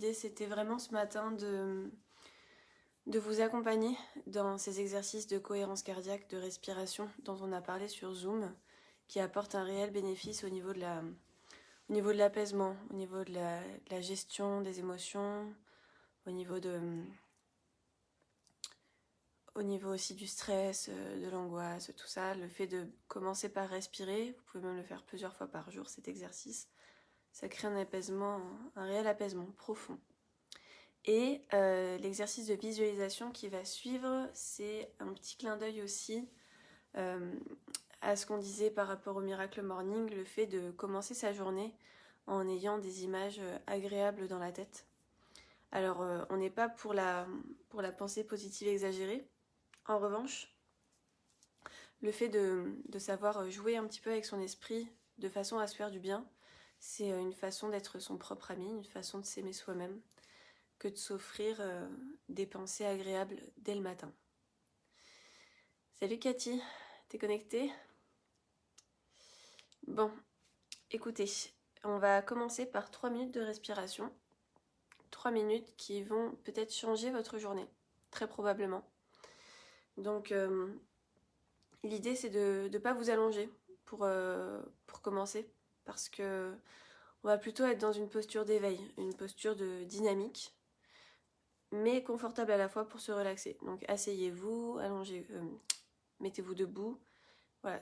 l'idée c'était vraiment ce matin de vous accompagner dans ces exercices de cohérence cardiaque, de respiration dont on a parlé sur Zoom, qui apportent un réel bénéfice au niveau de l'apaisement, au niveau de la gestion des émotions, au niveau aussi du stress, de l'angoisse, tout ça. Le fait de commencer par respirer, vous pouvez même le faire plusieurs fois par jour, cet exercice, ça crée un apaisement, un réel apaisement profond. Et l'exercice de visualisation qui va suivre, c'est un petit clin d'œil aussi à ce qu'on disait par rapport au Miracle Morning, le fait de commencer sa journée en ayant des images agréables dans la tête. Alors, on n'est pas pour la pensée positive exagérée. En revanche, le fait de savoir jouer un petit peu avec son esprit de façon à se faire du bien, c'est une façon d'être son propre ami, une façon de s'aimer soi-même, que de s'offrir des pensées agréables dès le matin. Salut Cathy, t'es connectée? Bon, écoutez, on va commencer par 3 minutes de respiration. 3 minutes qui vont peut-être changer votre journée, très probablement. Donc, l'idée c'est de ne pas vous allonger pour commencer, parce que on va plutôt être dans une posture d'éveil, une posture de dynamique, mais confortable à la fois pour se relaxer. Donc asseyez-vous, allongez, mettez-vous debout, voilà,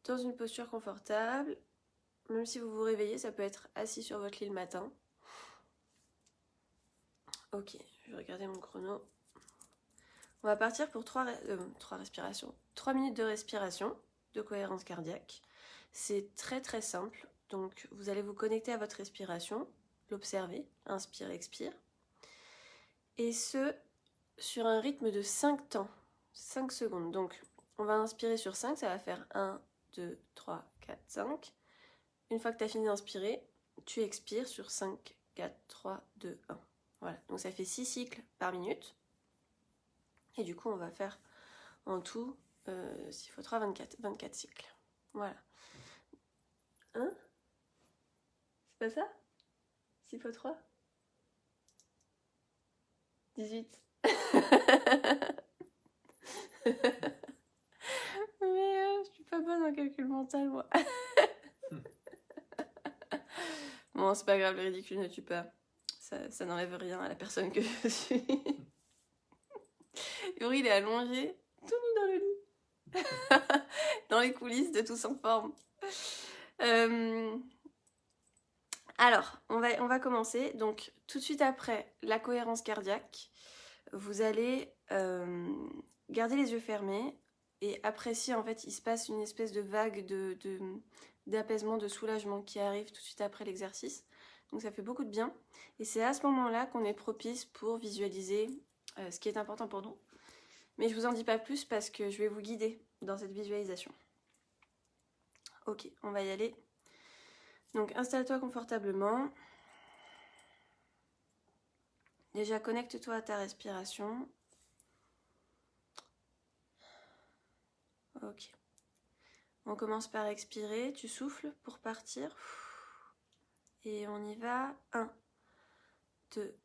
dans une posture confortable. Même si vous vous réveillez, ça peut être assis sur votre lit le matin. Ok, je vais regarder mon chrono. On va partir pour 3 respirations. 3 minutes de respiration, de cohérence cardiaque. C'est très très simple. Donc vous allez vous connecter à votre respiration, l'observer, inspire, expire. Et ce, sur un rythme de 5 temps, 5 secondes. Donc on va inspirer sur 5, ça va faire 1, 2, 3, 4, 5. Une fois que tu as fini d'inspirer, tu expires sur 5, 4, 3, 2, 1. Voilà, donc ça fait 6 cycles par minute. Et du coup, on va faire en tout 6 x 3, 24 cycles. Voilà. Hein? C'est pas ça? 6 x 3? 18. Mais je suis pas bonne en calcul mental, moi. Bon, c'est pas grave, le ridicule ne tue pas. Ça n'enlève rien à la personne que je suis. Yuri, il est allongé, tout nu dans le lit. Dans les coulisses de Tous en forme. Alors, on va commencer. Donc, tout de suite après la cohérence cardiaque, vous allez garder les yeux fermés et apprécier, en fait, il se passe une espèce de vague d'apaisement, de soulagement qui arrive tout de suite après l'exercice. Donc, ça fait beaucoup de bien. Et c'est à ce moment-là qu'on est propice pour visualiser ce qui est important pour nous. Mais je vous en dis pas plus parce que je vais vous guider dans cette visualisation. Ok, on va y aller. Donc, installe-toi confortablement. Déjà, connecte-toi à ta respiration. Ok. On commence par expirer. Tu souffles pour partir. Et on y va. 1, 2,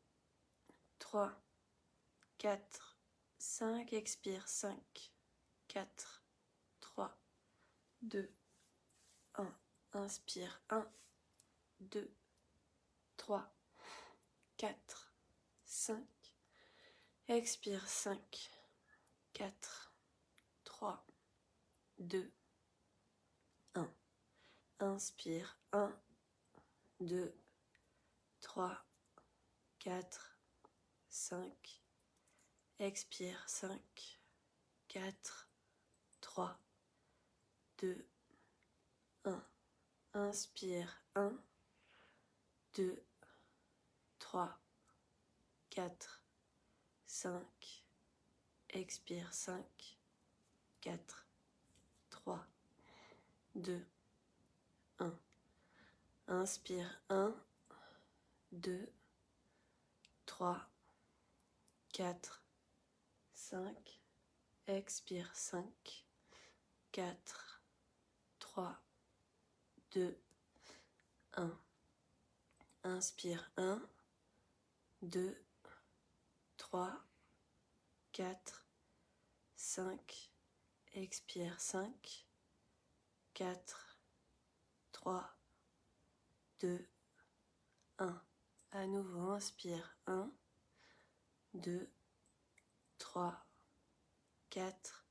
3, 4, 5. Expire. 5, 4, 3, 2, 1. Inspire. 1, 2, 3, 4, 5. Expire. 5, 4, 3, 2, 1. Inspire. 1, 2, 3, 4, 5. Expire. 5, 4, 3, 2, 1. Inspire. 1, 2, 3, 4, 5. Expire. 5, 4, 3, 2, 1. Inspire. 1, 2, 3, 4, 5. Expire. 5, 4, 3, 2, 1. Inspire. 1, 2, 3, 4, 5, expire 5, 4, 3, 2, 1. À nouveau, inspire 1, 2, 3, 4,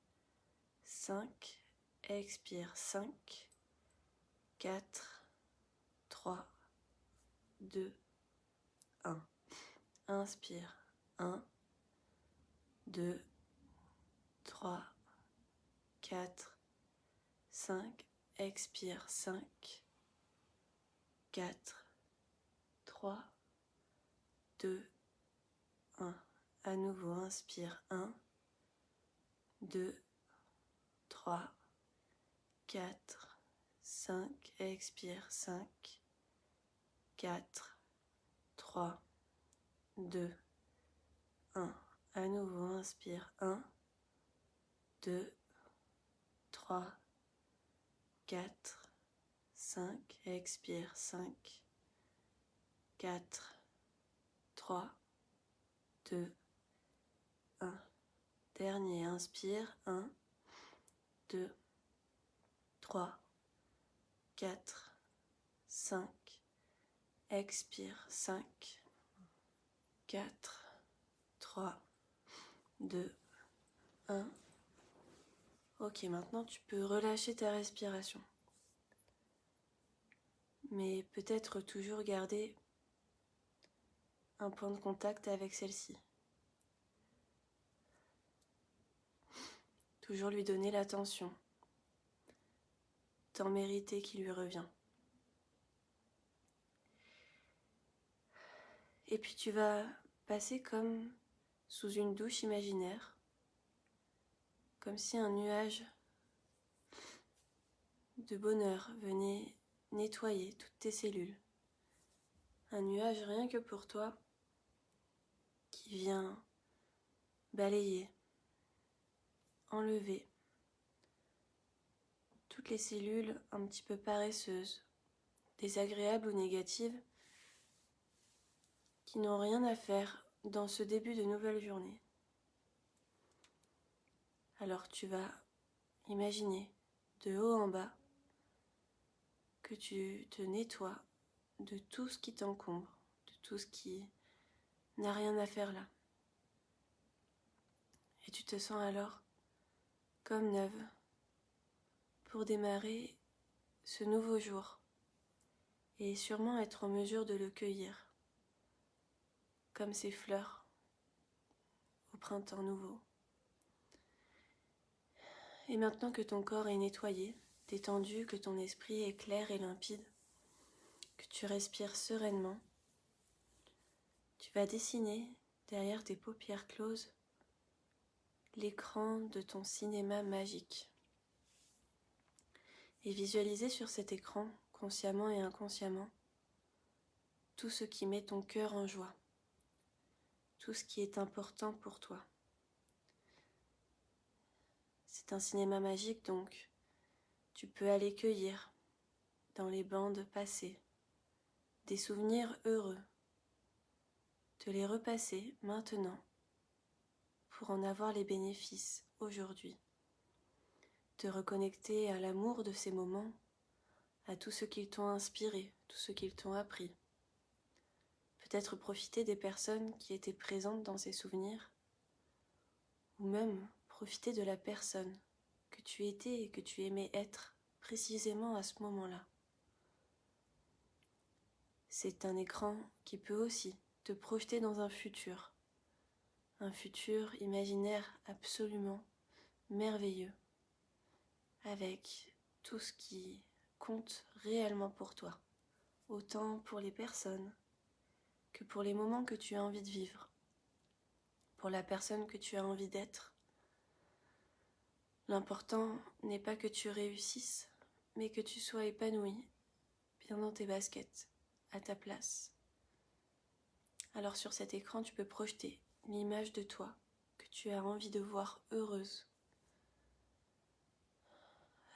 5, expire 5, 4, 3, 2, 1. Inspire 1, 2, 3, 4, 5, expire 5, 4, 3, 2, 1. À nouveau, inspire 1, 2, 3, 4, 5, expire 5, 4, 3, 2, 1. À nouveau, inspire 1, 2, 3, 4, 5, expire 5, 4, 3, 2, 1. Dernier, inspire 1, 2, 3, 4, 5, expire 5, 4, 3, 2, 1. Ok, maintenant tu peux relâcher ta respiration. Mais peut-être toujours garder un point de contact avec celle-ci. Toujours lui donner l'attention, temps mérité qui lui revient. Et puis tu vas passer comme sous une douche imaginaire, comme si un nuage de bonheur venait nettoyer toutes tes cellules. Un nuage rien que pour toi qui vient balayer, enlever toutes les cellules un petit peu paresseuses, désagréables ou négatives, qui n'ont rien à faire dans ce début de nouvelle journée. Alors tu vas imaginer de haut en bas que tu te nettoies de tout ce qui t'encombre, de tout ce qui n'a rien à faire là. Et tu te sens alors comme neuve pour démarrer ce nouveau jour et sûrement être en mesure de le cueillir, comme ces fleurs au printemps nouveau. Et maintenant que ton corps est nettoyé, détendu, que ton esprit est clair et limpide, que tu respires sereinement, tu vas dessiner derrière tes paupières closes l'écran de ton cinéma magique et visualiser sur cet écran, consciemment et inconsciemment, tout ce qui met ton cœur en joie, tout ce qui est important pour toi. C'est un cinéma magique donc tu peux aller cueillir dans les bandes passées des souvenirs heureux, te les repasser maintenant pour en avoir les bénéfices aujourd'hui, te reconnecter à l'amour de ces moments, à tout ce qu'ils t'ont inspiré, tout ce qu'ils t'ont appris. Peut-être profiter des personnes qui étaient présentes dans ces souvenirs, ou même profiter de la personne que tu étais et que tu aimais être précisément à ce moment-là. C'est un écran qui peut aussi te projeter dans un futur imaginaire absolument merveilleux, avec tout ce qui compte réellement pour toi, autant pour les personnes que pour les moments que tu as envie de vivre, pour la personne que tu as envie d'être. L'important n'est pas que tu réussisses, mais que tu sois épanoui, bien dans tes baskets, à ta place. Alors sur cet écran, tu peux projeter l'image de toi que tu as envie de voir heureuse,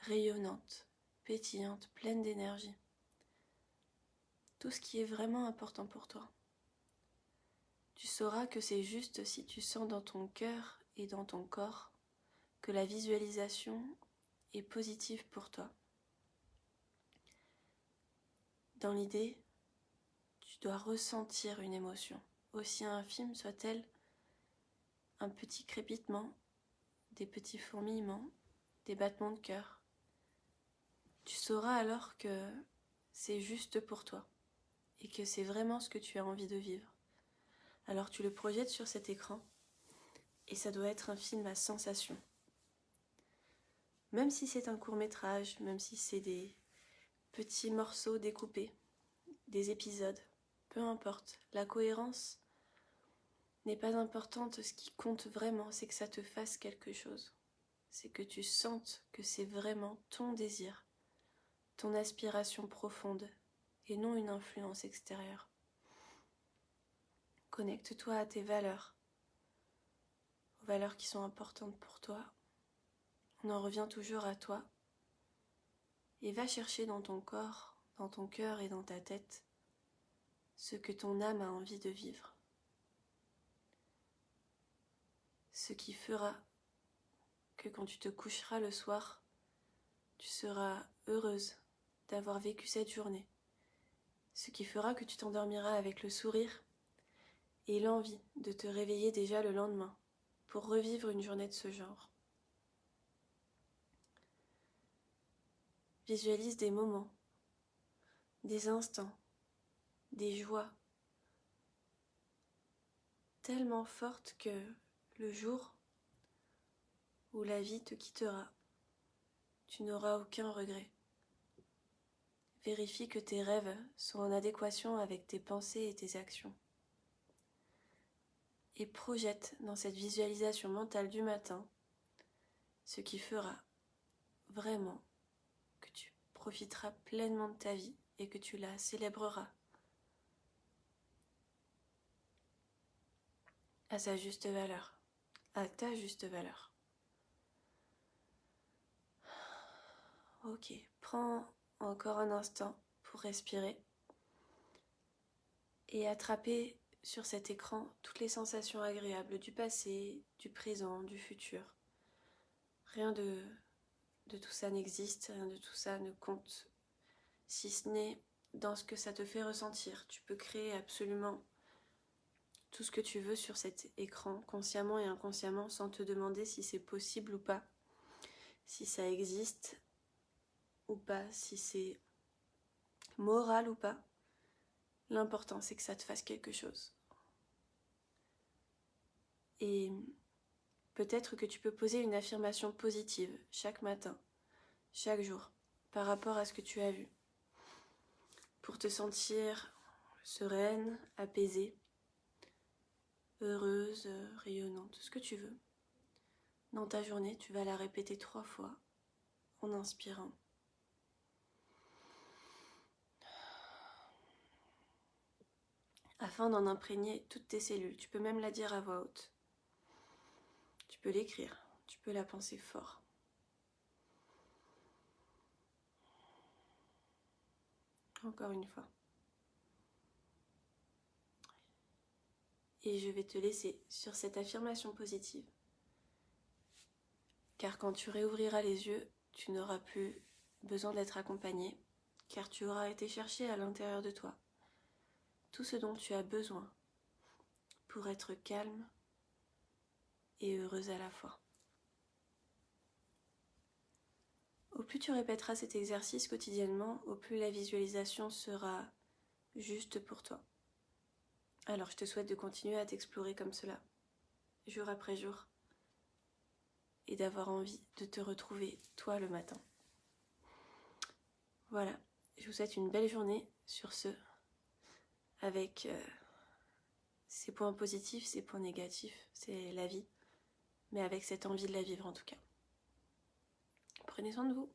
rayonnante, pétillante, pleine d'énergie. Tout ce qui est vraiment important pour toi. sauras que c'est juste si tu sens dans ton cœur et dans ton corps que la visualisation est positive pour toi. Dans l'idée, tu dois ressentir une émotion, aussi infime soit-elle, un petit crépitement, des petits fourmillements, des battements de cœur. Tu sauras alors que c'est juste pour toi et que c'est vraiment ce que tu as envie de vivre. Alors tu le projettes sur cet écran et ça doit être un film à sensation. Même si c'est un court-métrage, même si c'est des petits morceaux découpés, des épisodes, peu importe, la cohérence n'est pas importante. Ce qui compte vraiment, c'est que ça te fasse quelque chose. C'est que tu sentes que c'est vraiment ton désir, ton aspiration profonde et non une influence extérieure. Connecte-toi à tes valeurs, aux valeurs qui sont importantes pour toi. On en revient toujours à toi et va chercher dans ton corps, dans ton cœur et dans ta tête ce que ton âme a envie de vivre. Ce qui fera que quand tu te coucheras le soir, tu seras heureuse d'avoir vécu cette journée. Ce qui fera que tu t'endormiras avec le sourire et l'envie de te réveiller déjà le lendemain pour revivre une journée de ce genre. Visualise des moments, des instants, des joies tellement fortes que le jour où la vie te quittera, tu n'auras aucun regret. Vérifie que tes rêves sont en adéquation avec tes pensées et tes actions. Et projette dans cette visualisation mentale du matin ce qui fera vraiment que tu profiteras pleinement de ta vie et que tu la célébreras à sa juste valeur, à ta juste valeur. Ok, prends encore un instant pour respirer et attraper sur cet écran toutes les sensations agréables du passé, du présent, du futur. Rien de tout ça n'existe, rien de tout ça ne compte, si ce n'est dans ce que ça te fait ressentir. Tu peux créer absolument tout ce que tu veux sur cet écran, consciemment et inconsciemment, sans te demander si c'est possible ou pas, si ça existe ou pas, si c'est moral ou pas. L'important, c'est que ça te fasse quelque chose. Et peut-être que tu peux poser une affirmation positive chaque matin, chaque jour, par rapport à ce que tu as vu, pour te sentir sereine, apaisée, heureuse, rayonnante, ce que tu veux. Dans ta journée, tu vas la répéter 3 fois en inspirant. Afin d'en imprégner toutes tes cellules. Tu peux même la dire à voix haute. Tu peux l'écrire, tu peux la penser fort. Encore une fois. Et je vais te laisser sur cette affirmation positive. Car quand tu réouvriras les yeux, tu n'auras plus besoin d'être accompagné, car tu auras été chercher à l'intérieur de toi tout ce dont tu as besoin pour être calme et heureuse à la fois. Au plus tu répéteras cet exercice quotidiennement, au plus la visualisation sera juste pour toi. Alors je te souhaite de continuer à t'explorer comme cela, jour après jour, et d'avoir envie de te retrouver toi le matin. Voilà, je vous souhaite une belle journée sur ce, avec ses points positifs, ses points négatifs, c'est la vie, mais avec cette envie de la vivre en tout cas. Prenez soin de vous.